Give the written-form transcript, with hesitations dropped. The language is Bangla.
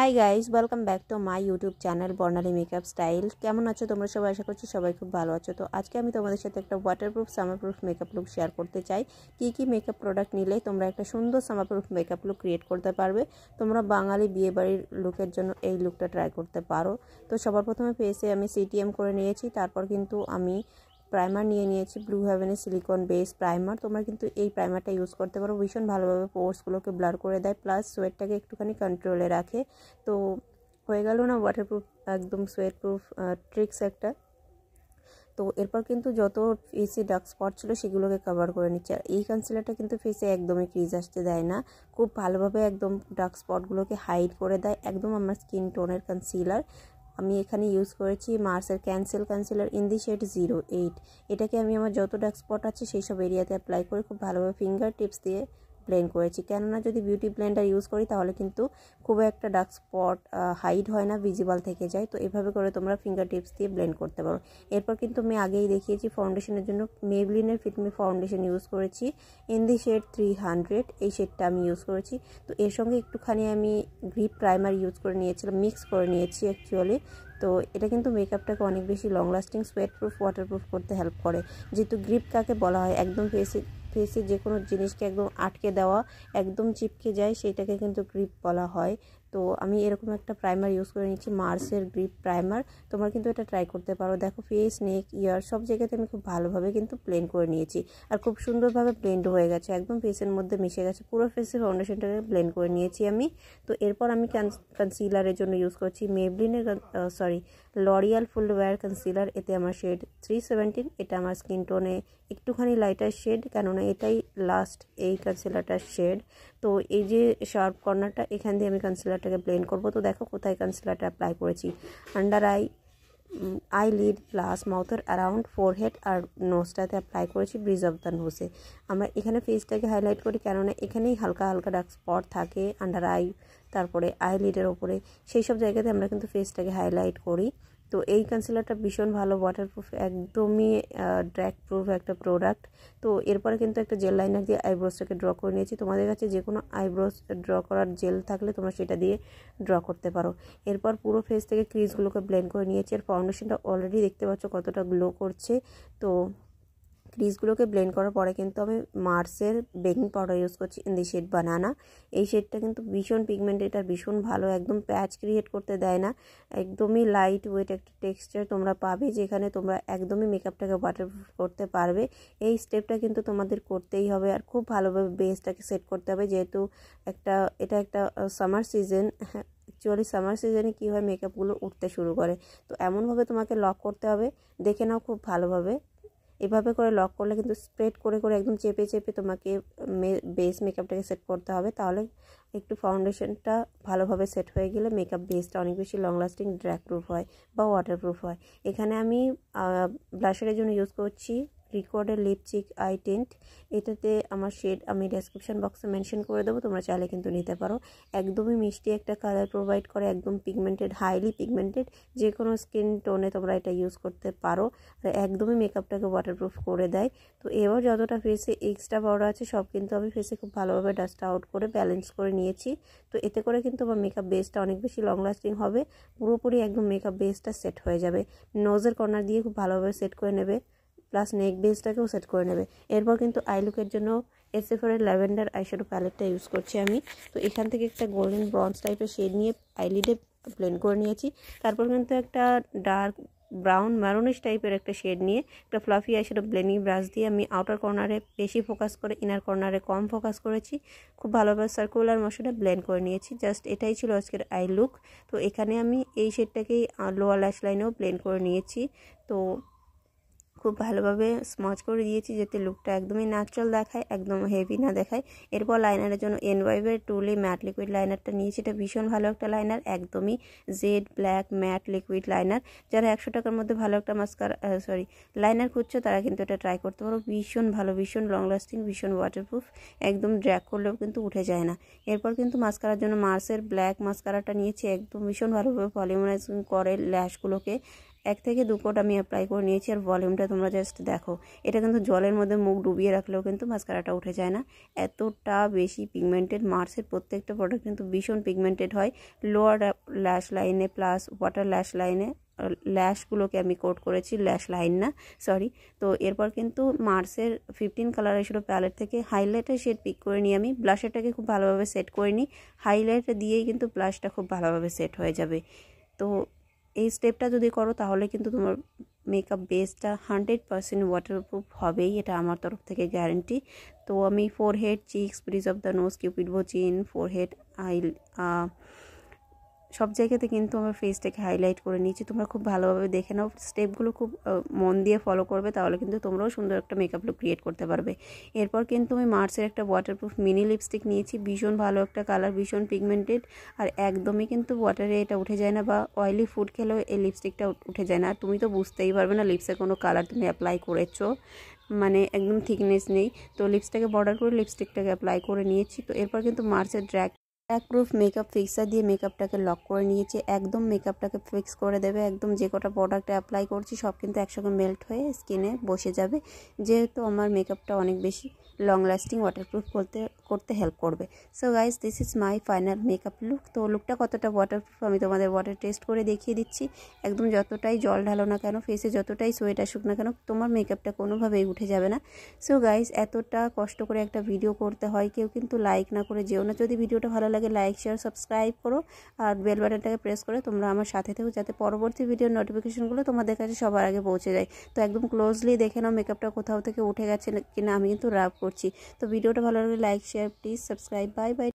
Hi guys, welcome back to my YouTube channel Barnali makeup style. কেমন আছো তোমরা সবাই? আশা করছি সবাই খুব ভালো আছো। তো আজকে আমি তোমাদের সাথে একটা ওয়াটারপ্রুফ সামারপ্রুফ মেকআপ লুক শেয়ার করতে চাই। কি মেকআপ প্রোডাক্ট নিলে তোমরা একটা সুন্দর সামারপ্রুফ মেকআপ লুক ক্রিয়েট করতে পারবে। তোমরা বাঙালি বিয়েবাড়ির লুকের জন্য এই লুকটা ট্রাই করতে পারো। তো সবার প্রথমে ফেসে আমি সিটিএম করে নিয়েছি, তারপর কিন্তু আমি প্রাইমার নিয়ে নিয়েছি ব্লু হেভেনের সিলিকন বেস প্রাইমার। তোমরা কিন্তু এই প্রাইমারটা ইউজ করতে পারো, ভীষণ ভালোভাবে পোর্সগুলোকে ব্লার করে দেয়, প্লাস সোয়েটটাকে একটুখানি কন্ট্রোলে রাখে। তো হয়ে গেল না ওয়াটারপ্রুফ, একদম সোয়েট প্রুফ ট্রিক্স একটা। তো এরপর কিন্তু যত ফেসে ডার্ক স্পট ছিল সেগুলোকে কভার করে নিচ্ছে। আর এই কনসিলারটা কিন্তু ফেসে একদমই ক্রিজ আসতে দেয় না, খুব ভালোভাবে একদম ডার্ক স্পটগুলোকে হাইড করে দেয়। একদম আমার স্কিন টোনের কনসিলার। আমি এখানে ইউজ করেছি মার্সের cancel concealer in the shade 08। এটাকে আমি আমার যত ডার্ক স্পট আছে সেই সব এরিয়াতে অ্যাপ্লাই করে খুব ভালোভাবে ফিঙ্গার টিপস দিয়ে ব্লেন্ড করেছি। কেননা যদি বিউটি ব্লেন্ডার ইউজ করি তাহলে কিন্তু খুব একটা ডার্ক স্পট হাইড হয় না, ভিজিবল থেকে যায়। তো এভাবে করে তোমরা ফিঙ্গার টিপস দিয়ে ব্লেন্ড করতে পারো। এরপর কিন্তু আমি আগেই দেখিয়েছি ফাউন্ডেশনের জন্য মেবলিনের ফিটমি ফাউন্ডেশন ইউজ করেছি ইন দি শেড 300। এই শেডটা আমি ইউজ করেছি। তো এর সঙ্গে একটুখানি আমি গ্রিপ প্রাইমার ইউজ করে নিয়েছিলাম, মিক্স করে নিয়েছি অ্যাকচুয়ালি। তো এটা কিন্তু মেকআপটাকে অনেক বেশি long lasting, sweat proof, waterproof করতে হেল্প করে। যেহেতু গ্রিপ কাকে বলা হয়, একদম ফেসে যে কোনো জিনিসকে একদম আটকে দেওয়া, একদম চিপকে যায়, সেটাকে কিন্তু গ্রিপ বলা হয়। তো আমি এরকম একটা প্রাইমার ইউজ করে নিচ্ছি, মার্সের গ্রিপ প্রাইমার। তোমরা কিন্তু এটা ট্রাই করতে পারো। দেখো ফেস, নেক, ইয়ার সব জায়গাতে আমি খুব ভালোভাবে কিন্তু ব্লেন্ড করে নিয়েছি, আর খুব সুন্দরভাবে ব্লেন্ড হয়ে গেছে, একদম ফেসের মধ্যে মিশে গেছে। পুরো ফেসের ফাউন্ডেশনটাকে ব্লেন্ড করে নিয়েছি আমি। তো এরপর আমি কনসিলারের জন্য ইউজ করছি মেবলিনের লরিয়াল ফুল ওয়্যার কনসিলার। এতে আমার শেড 317। এটা আমার স্কিন টোনে একটুখানি লাইটার শেড, কেননা এটাই লাস্ট এই কনসিলারটার শেড। তো এই যে শার্প কর্নারটা, এখান দিয়ে আমি কনসিলারটাকে ব্লেন্ড করব। তো দেখো কোথায় কনসিলারটা অ্যাপ্লাই করেছি, আন্ডার আই লিড প্লাস মাউথের অ্যারাউন্ড ফোরহেড আর নোজটাতে অ্যাপ্লাই করেছি ব্রিজ অফ দ্য নোজে। আমরা এখানে ফেসটাকে হাইলাইট করি, কেননা এখানেই হালকা হালকা ডার্ক স্পট থাকে আন্ডার আই, তারপরে আই লিডের ওপরে, সেই সব জায়গাতে আমরা কিন্তু ফেসটাকে হাইলাইট করি। তো এই কনসিলারটা ভীষণ ভালো, ওয়াটারপ্রুফ, একদমই ড্র্যাগ প্রুফ একটা প্রোডাক্ট। তো এরপরে কিন্তু একটা জেল লাইনার দিয়ে আইব্রোসটাকে ড্র করে নিয়েছি। তোমাদের কাছে যে কোনো আইব্রোস ড্র করার জেল থাকলে তোমরা সেটা দিয়ে ড্র করতে পারো। এরপর পুরো ফেস থেকে ক্রিজগুলোকে ব্লেন্ড করে নিয়েছি। আর ফাউন্ডেশনটা অলরেডি দেখতে পাচ্ছ কতটা গ্লো করছে। তো ক্রিজগুলোকে ব্লেন্ড করার পরে কিন্তু আমি মার্সের বেকিং পাউডার ইউজ করছি ইন দি শেড বানানা। এই শেডটা কিন্তু ভীষণ পিগমেন্টেড আর ভীষণ ভালো, একদম প্যাচ ক্রিয়েট করতে দেয় না, একদমই লাইট ওয়েট একটা টেক্সচার তোমরা পাবে, যেখানে তোমরা একদমই মেকআপটাকে ওয়াটারপ্রুফ করতে পারবে। এই স্টেপটা কিন্তু তোমাদের করতেই হবে, আর খুব ভালোভাবে বেসটাকে সেট করতে হবে। যেহেতু এটা একটা সামার সিজন, অ্যাকচুয়ালি সামার সিজনে কী হয়, মেকআপগুলো উঠতে শুরু করে। তো এমনভাবে তোমাকে লক করতে হবে, দেখে নাও খুব ভালোভাবে। এভাবে করে লক করলে কিন্তু স্প্রেড করে করে একদম চেপে চেপে তোমাকে বেস মেকআপটাকে সেট করতে হবে। তাহলে একটু ফাউন্ডেশনটা ভালোভাবে সেট হয়ে গেলে মেকআপ বেসটা অনেক বেশি লং লাস্টিং, ড্র্যাগ প্রুফ হয় বা ওয়াটারপ্রুফ হয়। এখানে আমি ব্লাশারের জন্য ইউজ করছি রিকর্ডের লিপস্টিক আই টিন্ট। এটাতে আমার শেড আমি ডেসক্রিপশন বক্সে মেনশন করে দেবো, তোমরা চাইলে কিন্তু নিতে পারো। একদমই মিষ্টি একটা কালার প্রোভাইড করে, একদম পিগমেন্টেড, হাইলি পিগমেন্টেড, যে কোনো স্কিন টোনে তোমরা এটা ইউজ করতে পারো। আর একদমই মেকআপটাকে ওয়াটারপ্রুফ করে দেয়। তো এবার যতটা ফেসে এক্সট্রা পাউডার আছে সব কিন্তু আমি ফেসে খুব ভালোভাবে ডাস্ট আউট করে ব্যালেন্স করে নিয়েছি। তো এতে করে কিন্তু আমার মেকআপ বেসটা অনেক বেশি লং লাস্টিং হবে, পুরোপুরি একদম মেকআপ বেসটা সেট হয়ে যাবে। নোজের কর্নার দিয়ে খুব ভালোভাবে সেট করে নেবে, প্লাস নেক বেসটাকেও সেট করে নেবে। এরপর কিন্তু আই লুকের জন্য এসএফআরের ল্যাভেন্ডার আইশ্যাডো প্যালেটটা ইউজ করছি আমি। তো এখান থেকে একটা গোল্ডেন ব্রঞ্জ টাইপের শেড নিয়ে আইলিডে ব্লেন্ড করে নিয়েছি। তারপর কিন্তু একটা ডার্ক ব্রাউন ম্যারুনিশ টাইপের একটা শেড নিয়ে একটা ফ্লাফি আইশ্যাডো ব্লেন্ডিং ব্রাশ দিয়ে আমি আউটার কর্নারে বেশি ফোকাস করে, ইনার কর্নারে কম ফোকাস করেছি। খুব ভালোভাবে সার্কুলার মোশনে ব্লেন্ড করে নিয়েছি। জাস্ট এটাই ছিল আজকের আই লুক। তো এখানে আমি এই শেডটাকেই লোয়ার ল্যাশ লাইনেও ব্লেন্ড করে নিয়েছি। তো খুব ভালোভাবে স্মচ করে দিয়েছি যাতে লুকটা একদমই ন্যাচারাল দেখায়, একদম হেভি না দেখায়। এরপর লাইনারের জন্য এনওয়াইভের টুলি ম্যাট লিকুইড লাইনারটা নিয়েছি। এটা ভীষণ ভালো একটা লাইনার, একদমই jet black mat liquid liner. যারা 100 টাকার মধ্যে ভালো একটা লাইনার খুঁজছো তারা কিন্তু এটা ট্রাই করতে পারো। ভীষণ ভালো, ভীষণ লং লাস্টিং, ভীষণ ওয়াটারপ্রুফ, একদম ড্র্যাগ করলেও কিন্তু উঠে যায় না। এরপর কিন্তু মাস্কারার জন্য মার্সের ব্ল্যাক মাস্কারাটা নিয়েছি, একদম ভীষণ ভালোভাবে পলিমারাইজিং করে ল্যাশগুলোকে, 1 থেকে 2 কোট আমি অ্যাপ্লাই করে নিয়েছি। আর ভলিউমটা তোমরা জাস্ট দেখো, এটা কিন্তু জলের মধ্যে মুখ ডুবিয়ে রাখলেও কিন্তু মাস্কারাটা উঠে যায় না, এতটা বেশি পিগমেন্টেড। মার্সের প্রত্যেকটা প্রোডাক্ট কিন্তু ভীষণ পিগমেন্টেড হয়। লোয়ার ল্যাশ লাইনে প্লাস ওয়াটার ল্যাশ লাইনে ল্যাশগুলোকে আমি কোট করেছি, ল্যাশ লাইন না সরি। তো এরপর কিন্তু মার্সের 15 কালার এসেছিলো প্যালেট থেকে, হাইলাইটার শেড পিক করে নিই আমি। ব্লাশারটাকে খুব ভালোভাবে সেট করে নিই, হাইলাইটার দিয়েই কিন্তু ব্লাশটা খুব ভালোভাবে সেট হয়ে যাবে। তো এই স্টেপটা যদি করো তাহলে কিন্তু তোমার মেকআপ বেসটা 100% ওয়াটারপ্রুফ হবেই, এটা আমার তরফ থেকে গ্যারেন্টি। তো আমি forehead, cheeks, bridge of the nose, Cupid bow chin, forehead, সব জায়গাতে কিন্তু আমার ফেসটাকে হাইলাইট করে নিয়েছি। তোমরা খুব ভালোভাবে দেখে নাও, স্টেপগুলো খুব মন দিয়ে ফলো করবে, তাহলে কিন্তু তোমরাও সুন্দর একটা মেকআপ লুক ক্রিয়েট করতে পারবে। এরপর কিন্তু আমি মার্সের একটা ওয়াটারপ্রুফ মিনি লিপস্টিক নিয়েছি, ভীষণ ভালো একটা কালার, ভীষণ পিগমেন্টেড, আর একদমই কিন্তু ওয়াটারে এটা উঠে যায় না, বা অয়েলি ফুড খেলেও এই লিপস্টিকটা উঠে যায় না। আর তুমি তো বুঝতেই পারবে না লিপসে কোনো কালার তুমি অ্যাপ্লাই করেছো, মানে একদম থিকনেস নেই। তো লিপসটাকে বর্ডার করে লিপস্টিকটাকে অ্যাপ্লাই করে নিয়েছি। তো এরপর কিন্তু মার্সের ড্র্যাগ প্রুফ মেকআপ ফিক্সার দিয়ে মেকআপটাকে লক করে নিয়েছি, একদম মেকআপটাকে ফিক্স করে দেবে। একদম যে কটা প্রোডাক্ট অ্যাপ্লাই করছি সব কিন্তু একসঙ্গে মেল্ট হয়ে স্কিনে বসে যাবে, যেহেতু আমার মেকআপটা অনেক বেশি লং লাস্টিং ওয়াটারপ্রুফ করতে হেল্প করবে। So guys, this is my final makeup look. তো লুকটা কতটা ওয়াটারপ্রুফ আমি তোমাদের ওয়াটার টেস্ট করে দেখিয়ে দিচ্ছি। একদম যতটাই জল ঢালো না কেন, ফেসে যতটাই সোয়েট আসুক না কেন, তোমার মেকআপটা কোনোভাবেই উঠে যাবে না। সো গাইজ, এতটা কষ্ট করে একটা ভিডিও করতে হয়, কেউ কিন্তু লাইক না করে যেও না। যদি ভিডিওটা ভালো লাগে লাইক শেয়ার সাবস্ক্রাইব করো, আর বেল বাটনটাকে প্রেস করে তোমরা আমার সাথে থেকো, যাতে পরবর্তী ভিডিওর নোটিফিকেশনগুলো তোমাদের কাছে সবার আগে পৌঁছে যায়। তো একদম ক্লোজলি দেখে নাও মেকআপটা কোথাও থেকে উঠে গেছে কিনা, আমি কিন্তু রাব করছি। তো ভিডিওটা ভালো লাগলে like share please subscribe. Bye bye.